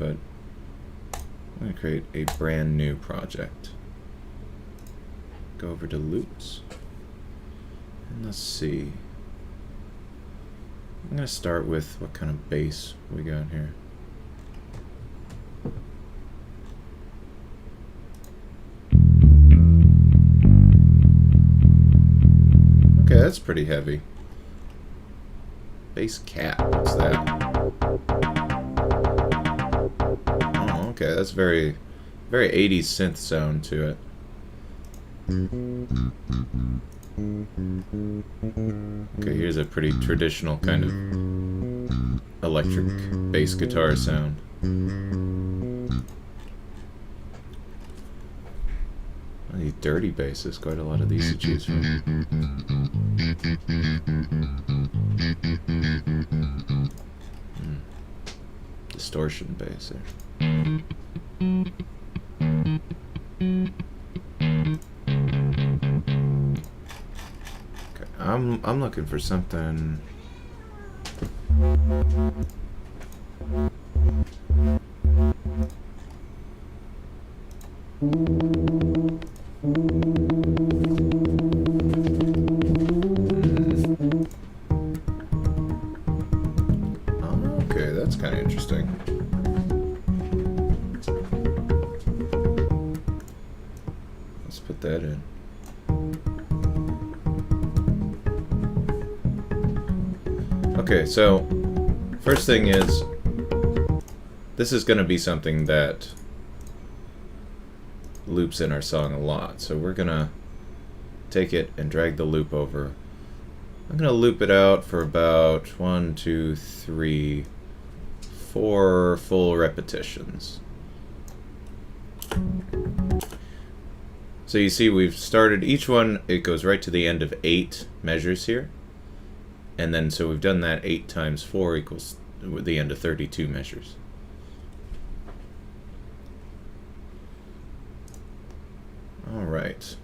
but I'm going to create a brand new project. Go over to loops. And let's see. I'm going to start with what kind of bass we got here. Okay, that's pretty heavy. Bass cat, what's that? Oh, okay, that's very 80s synth sound to it. Okay, here's a pretty traditional kind of electric bass guitar sound. Oh, these dirty basses, quite a lot of these to choose from. Distortion bass there. Okay, I'm looking for something. Okay, that's kind of interesting. Let's put that in. Okay, so first thing is, this is going to be something that loops in our song a lot. So we're going to take it and drag the loop over. I'm going to loop it out for about 1, 2, 3, 4 full repetitions. So you see we've started each one, it goes right to the end of 8 measures here. And then so we've done that 8 times 4 equals the end of 32 measures. All right.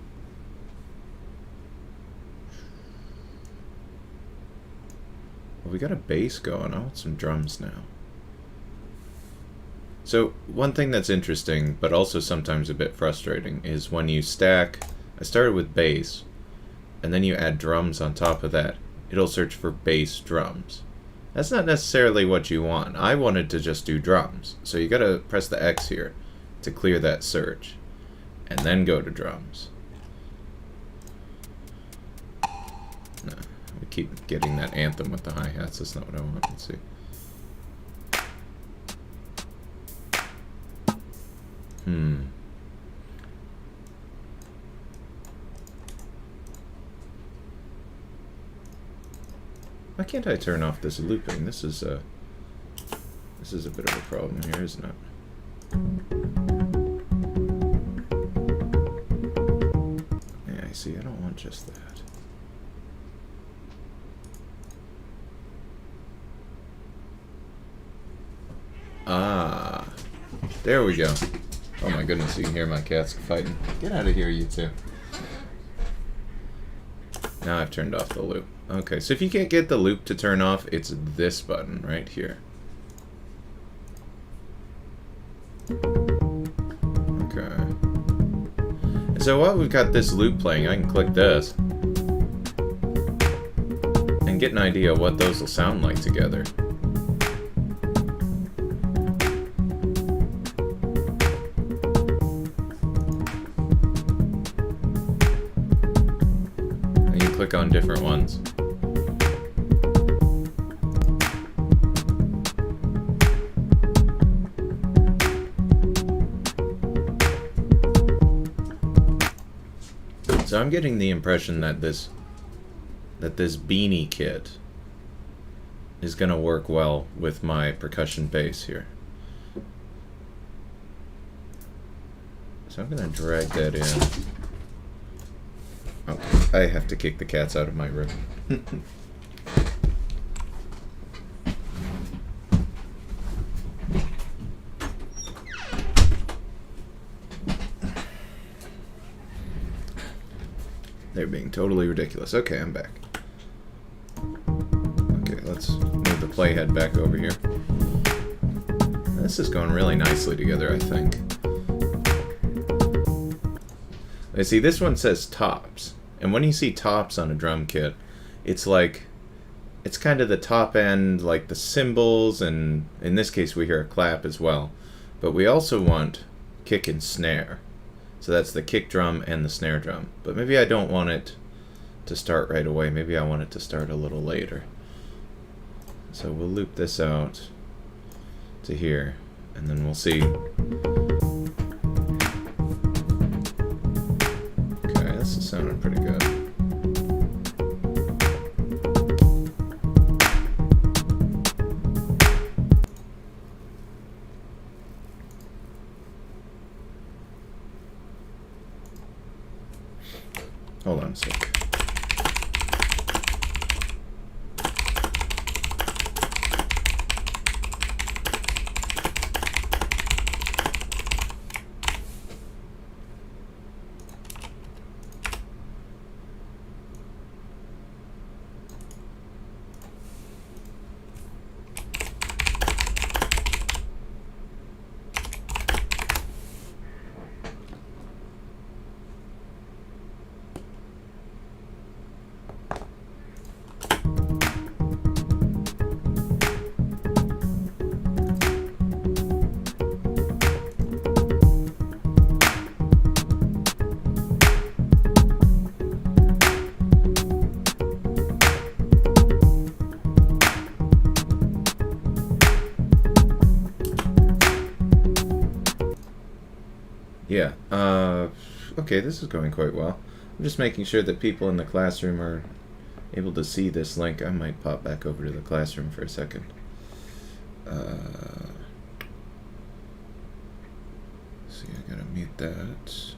Well, we got a bass going. I want some drums now. So one thing that's interesting, but also sometimes a bit frustrating, is when you stack, I started with bass, and then you add drums on top of that, it'll search for bass drums. That's not necessarily what you want. I wanted to just do drums. So you gotta press the X here to clear that search, and then go to drums. No, we keep getting that anthem with the hi-hats. That's not what I want. Let's see. Why can't I turn off this looping? This is a bit of a problem here, isn't it? Yeah, I see. I don't want just that. Ah, there we go. Oh my goodness, you can hear my cats fighting. Get out of here, you two. Now I've turned off the loop. Okay, so if you can't get the loop to turn off, it's this button right here. Okay. And so while we've got this loop playing, I can click this and get an idea of what those will sound like together. Click on different ones. So I'm getting the impression that this beanie kit is going to work well with my percussion bass here. So I'm going to drag that in. Oh, I have to kick the cats out of my room. They're being totally ridiculous. Okay, I'm back. Okay, let's move the playhead back over here. This is going really nicely together, I think. Let's see, this one says tops. And when you see tops on a drum kit, it's like, it's kind of the top end, like the cymbals, and in this case we hear a clap as well. But we also want kick and snare. So that's the kick drum and the snare drum. But maybe I don't want it to start right away. Maybe I want it to start a little later. So we'll loop this out to here, and then we'll see. Okay, this is sounding pretty good. Hold on a sec. Yeah, okay, this is going quite well. I'm just making sure that people in the classroom are able to see this link. I might pop back over to the classroom for a second. See, I gotta mute that.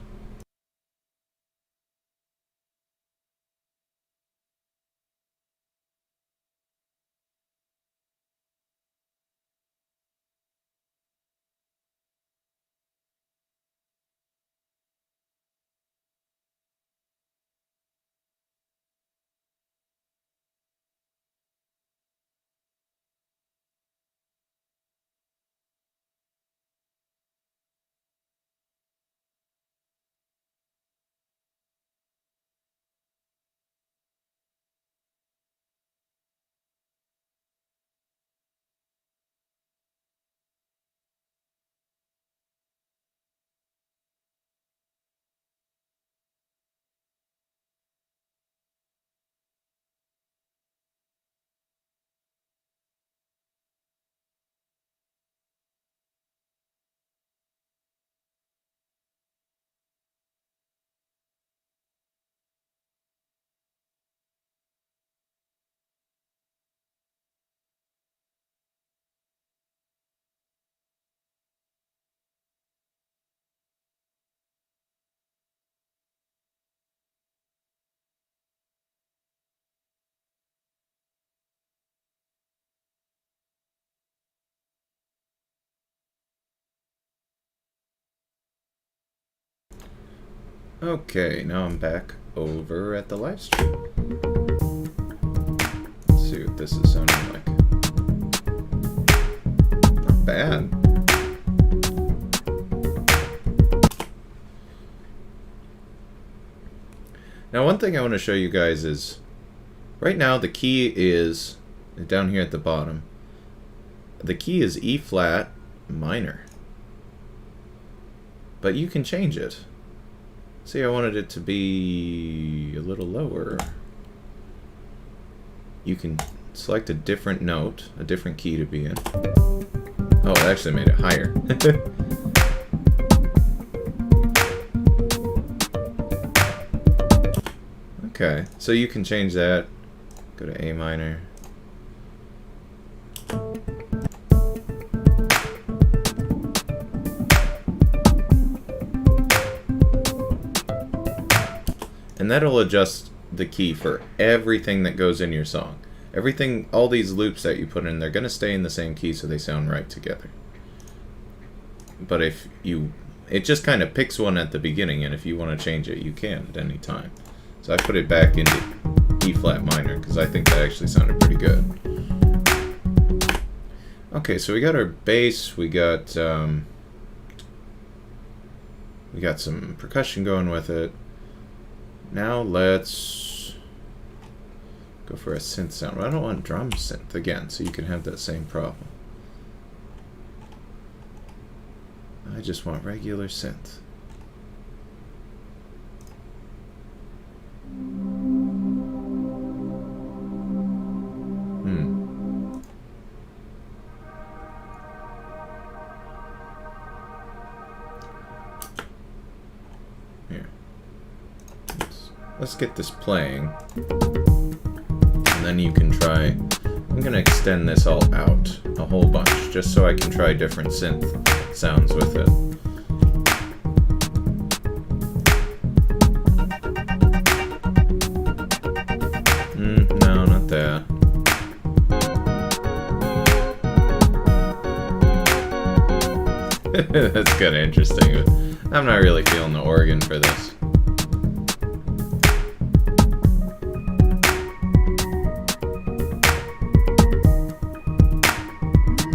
Okay, now I'm back over at the live stream. Let's see what this is sounding like. Not bad. Now, one thing I want to show you guys is, right now the key is down here at the bottom. The key is E flat minor, but you can change it. See, I wanted it to be a little lower. You can select a different note, a different key to be in. Oh, it actually made it higher. Okay, so you can change that. Go to A minor. And that'll adjust the key for everything that goes in your song. Everything, all these loops that you put in, they're going to stay in the same key so they sound right together. But if you, it just kind of picks one at the beginning, and if you want to change it, you can at any time. So I put it back into E flat minor because I think that actually sounded pretty good. Okay, so we got our bass, we got some percussion going with it. Now let's go for a synth sound. Well, I don't want drum synth again, so you can have that same problem. I just want regular synth. Here. Let's get this playing. And then you can try... I'm going to extend this all out a whole bunch, just so I can try different synth sounds with it. No, not that. That's kind of interesting, but I'm not really feeling the organ for this.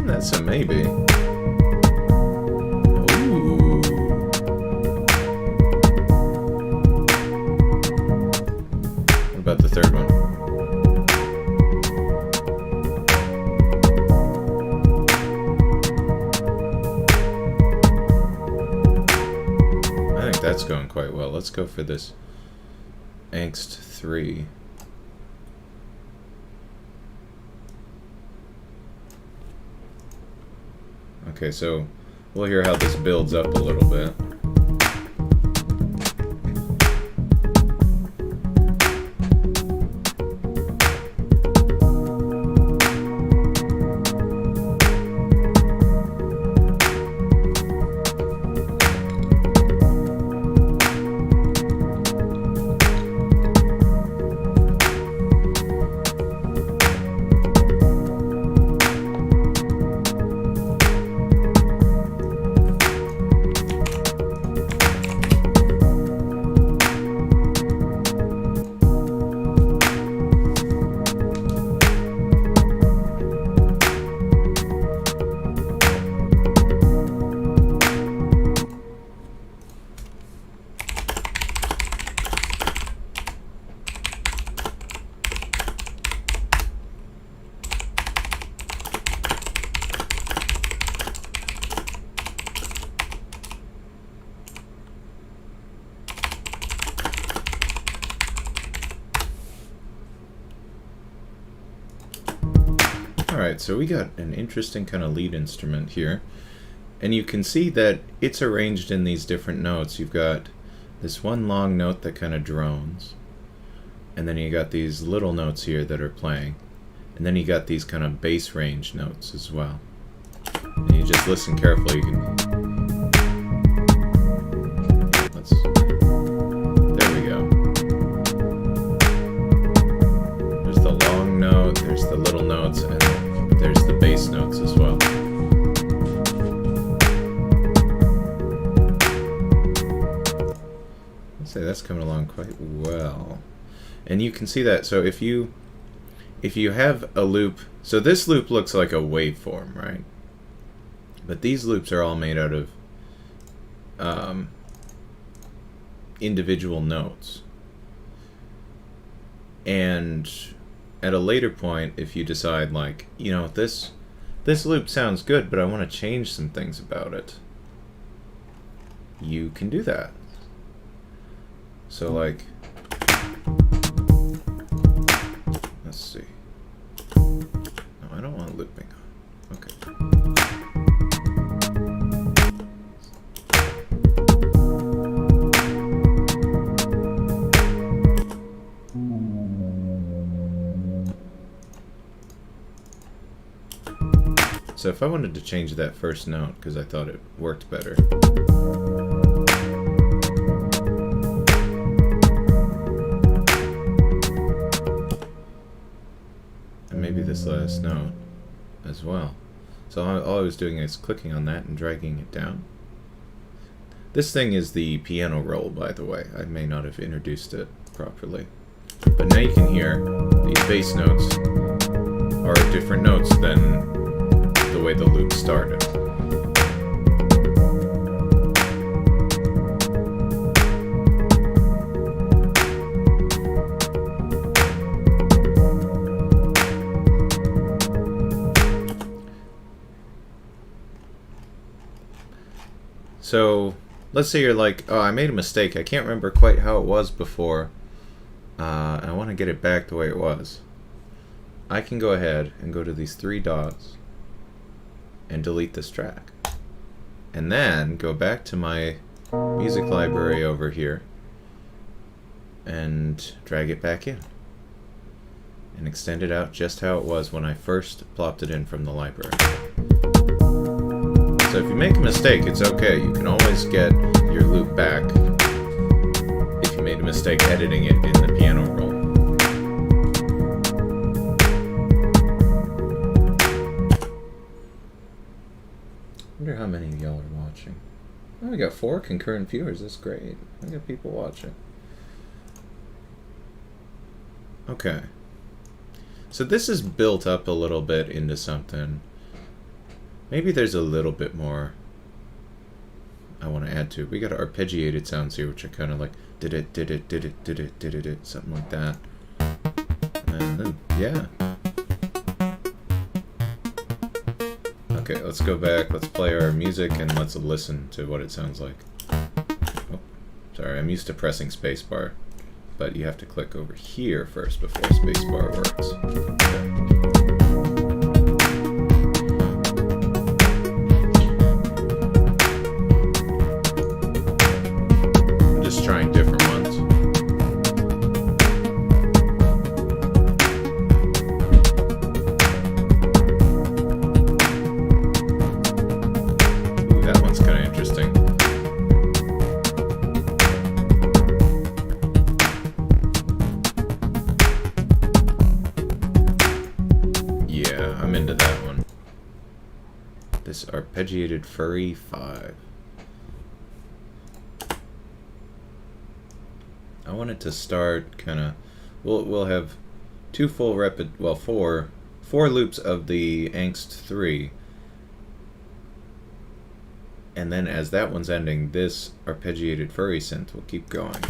That's a maybe. Ooh. What about the third one? I think that's going quite well. Let's go for this Angst 3. Okay, so we'll hear how this builds up a little bit. Alright, so we got an interesting kind of lead instrument here. And you can see that it's arranged in these different notes. You've got this one long note that kind of drones. And then you got these little notes here that are playing. And then you got these kind of bass range notes as well. And you just listen carefully. You can... There we go. There's the long note, there's the little notes, and there's the bass notes as well. I'd say that's coming along quite well. And you can see that, so if you have a loop, so this loop looks like a waveform, right? But these loops are all made out of individual notes. And at a later point, if you decide, like, you know, this loop sounds good, but I want to change some things about it, you can do that. So, like, let's see. No, I don't want looping. Okay. So if I wanted to change that first note, because I thought it worked better. And maybe this last note as well. So all I was doing is clicking on that and dragging it down. This thing is the piano roll, by the way. I may not have introduced it properly. But now you can hear these bass notes are different notes than the way the loop started. So, let's say you're like, oh, I made a mistake. I can't remember quite how it was before. And I want to get it back the way it was. I can go ahead and go to these 3 dots and delete this track. And then go back to my music library over here and drag it back in. And extend it out just how it was when I first plopped it in from the library. So if you make a mistake, it's okay. You can always get your loop back if you made a mistake editing it in the piano roll. I wonder how many of y'all are watching. Oh, we got 4 concurrent viewers. That's great. I got people watching. Okay. So this is built up a little bit into something. Maybe there's a little bit more I want to add to it. We got arpeggiated sounds here, which are kind of like did it, something like that. And then, yeah. Okay, let's go back. Let's play our music and let's listen to what it sounds like. Oh, sorry, I'm used to pressing spacebar, but you have to click over here first before spacebar works. Okay. Trying different ones. Ooh, that one's kind of interesting. Yeah, I'm into that one. This arpeggiated furry 5. I want it to start kind of. We'll have 2 full four loops of the Angst 3, and then as that one's ending, this arpeggiated furry synth will keep going.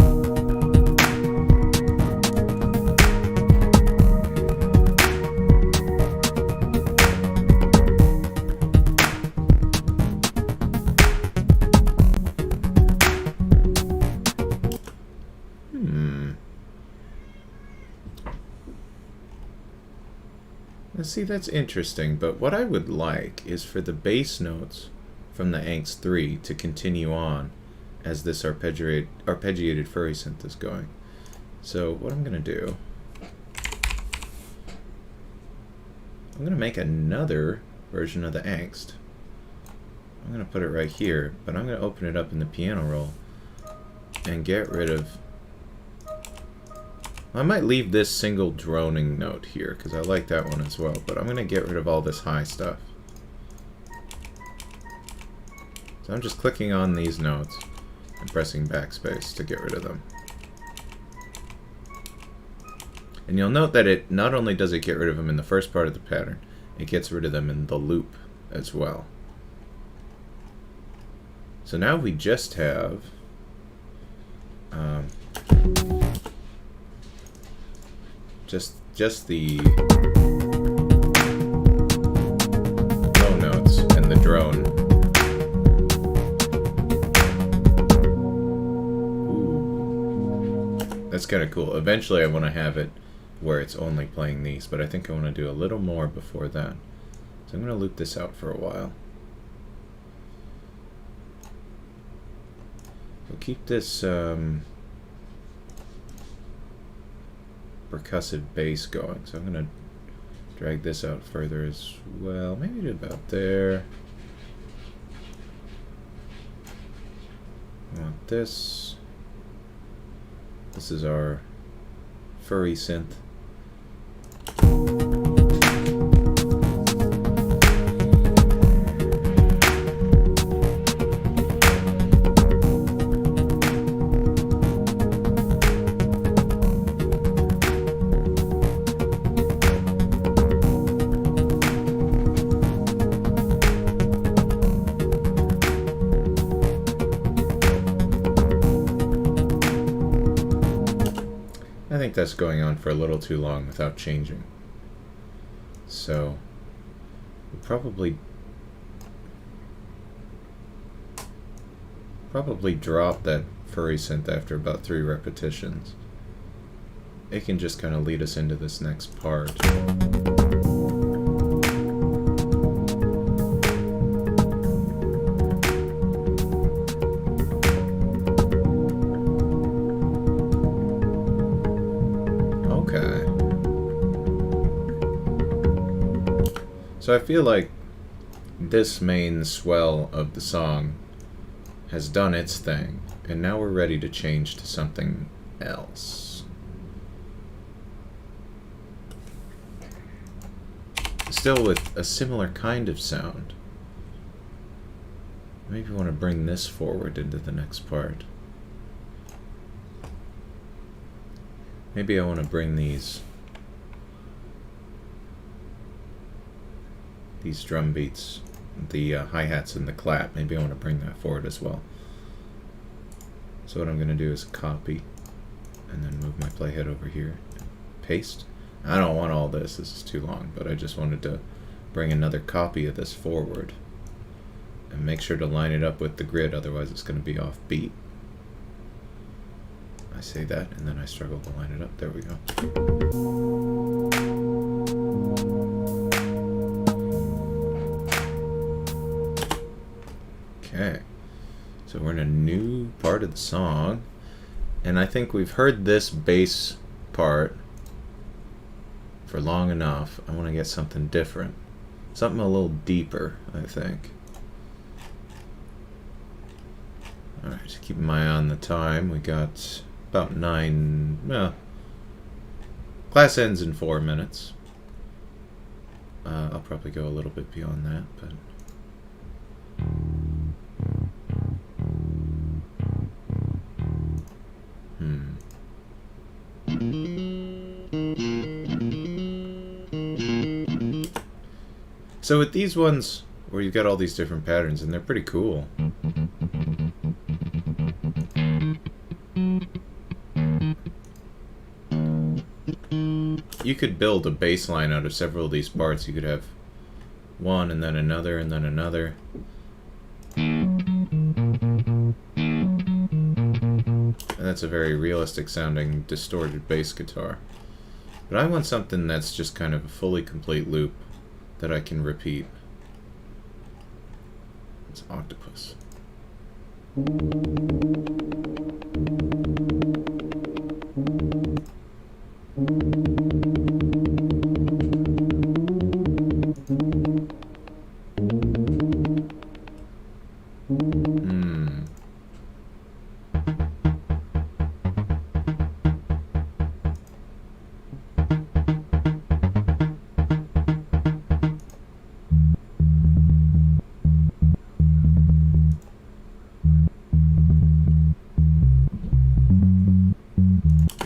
See, that's interesting, but what I would like is for the bass notes from the Angst 3 to continue on as this arpeggiated furry synth is going. So what I'm going to do, I'm going to make another version of the Angst. I'm going to put it right here, but I'm going to open it up in the piano roll and get rid of. I might leave this single droning note here because I like that one as well, but I'm going to get rid of all this high stuff. So I'm just clicking on these notes and pressing backspace to get rid of them. And you'll note that it not only does it get rid of them in the first part of the pattern, it gets rid of them in the loop as well. So now we just have just the low notes and the drone. Ooh. That's kind of cool. Eventually I want to have it where it's only playing these, but I think I want to do a little more before that. So I'm going to loop this out for a while. We'll keep this percussive bass going, so I'm going to drag this out further as well, maybe to about there. I want this. This is our furry synth. think that's going on for a little too long without changing. So we'll probably drop that furry synth after about 3 repetitions. It can just kind of lead us into this next part. Okay. So I feel like this main swell of the song has done its thing, and now we're ready to change to something else. Still with a similar kind of sound. Maybe I want to bring this forward into the next part. Maybe I want to bring these drum beats, the hi-hats and the clap, maybe I want to bring that forward as well. So what I'm going to do is copy and then move my playhead over here, paste. I don't want all this is too long, but I just wanted to bring another copy of this forward and make sure to line it up with the grid, otherwise it's going to be off beat. I say that and then I struggle to line it up. There we go. Okay, so we're in a new part of the song, and I think we've heard this bass part for long enough. I want to get something different, something a little deeper, I think. Alright, keeping my eye on the time, we got about 9, well, class ends in 4 minutes. I'll probably go a little bit beyond that, but... So with these ones, where you've got all these different patterns, and they're pretty cool. You could build a bass line out of several of these parts. You could have one, and then another, and then another. And that's a very realistic sounding, distorted bass guitar. But I want something that's just kind of a fully complete loop that I can repeat. It's octopus.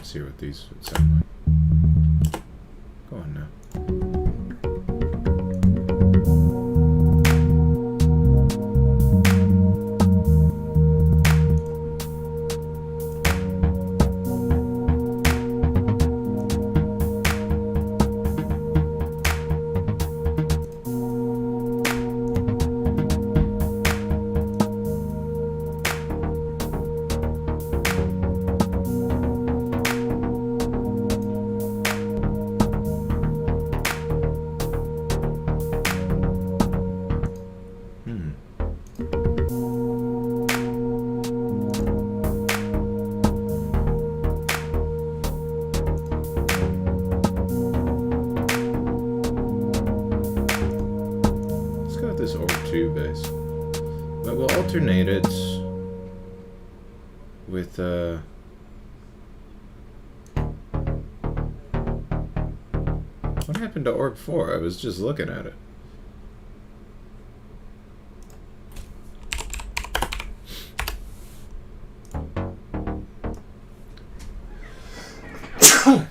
See what these would sound like. Go on now. Bass, but we'll alternate it with what happened to Org 4? I was just looking at it.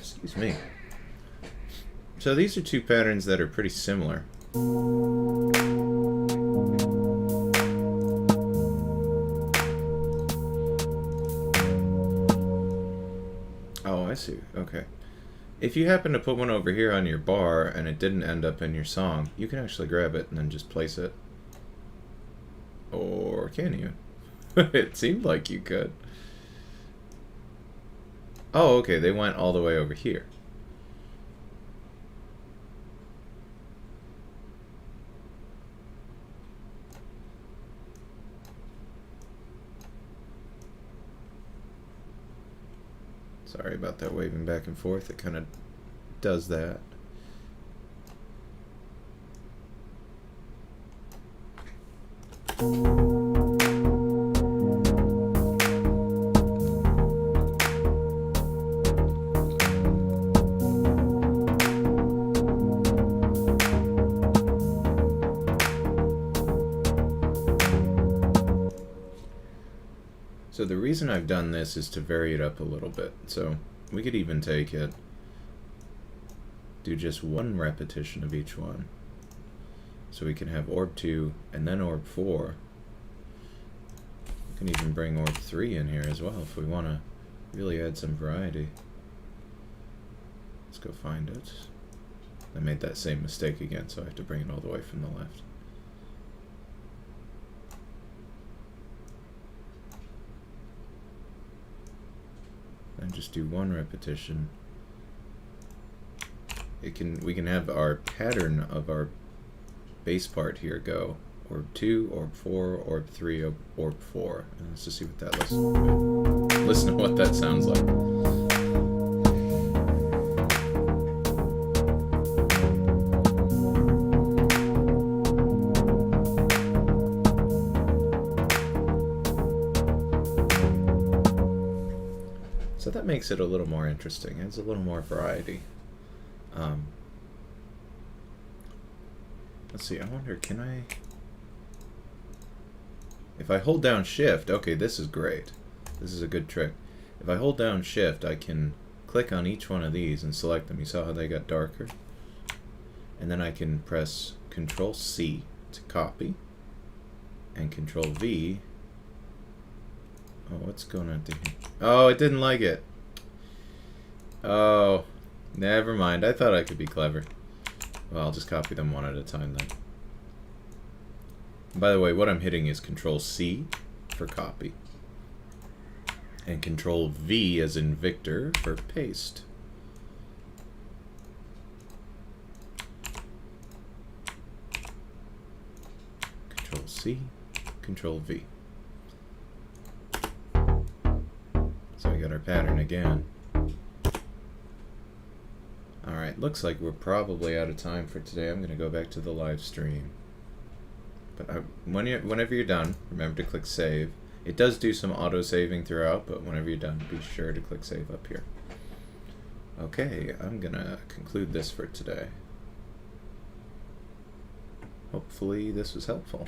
Excuse me. So these are two patterns that are pretty similar. see. Okay. If you happen to put one over here on your bar and it didn't end up in your song, you can actually grab it and then just place it. Or can you? It seemed like you could. Oh, okay, they went all the way over here. Sorry about that waving back and forth. It kind of does that. So the reason I've done this is to vary it up a little bit. So we could even take it, do just one repetition of each one. So we can have orb 2 and then orb 4. We can even bring orb 3 in here as well if we want to really add some variety. Let's go find it. I made that same mistake again, so I have to bring it all the way from the left. And just do one repetition. We can have our pattern of our bass part here go orb 2, orb 4, orb 3, orb 4. And let's just see what that listen to what that sounds like. So that makes it a little more interesting. Adds a little more variety. Let's see, I wonder, can I... If I hold down shift, okay, this is great. This is a good trick. If I hold down shift, I can click on each one of these and select them. You saw how they got darker? And then I can press Control C to copy, and Control V. Oh, what's going on here? Oh, it didn't like it. Oh, never mind. I thought I could be clever. Well, I'll just copy them one at a time then. By the way, what I'm hitting is Control C for copy, and Control V as in Victor for paste. Control C, Control V. So we got our pattern again. Alright, looks like we're probably out of time for today. I'm going to go back to the live stream. But whenever you're done, remember to click save. It does do some auto-saving throughout, but whenever you're done, be sure to click save up here. Okay, I'm going to conclude this for today. Hopefully this was helpful.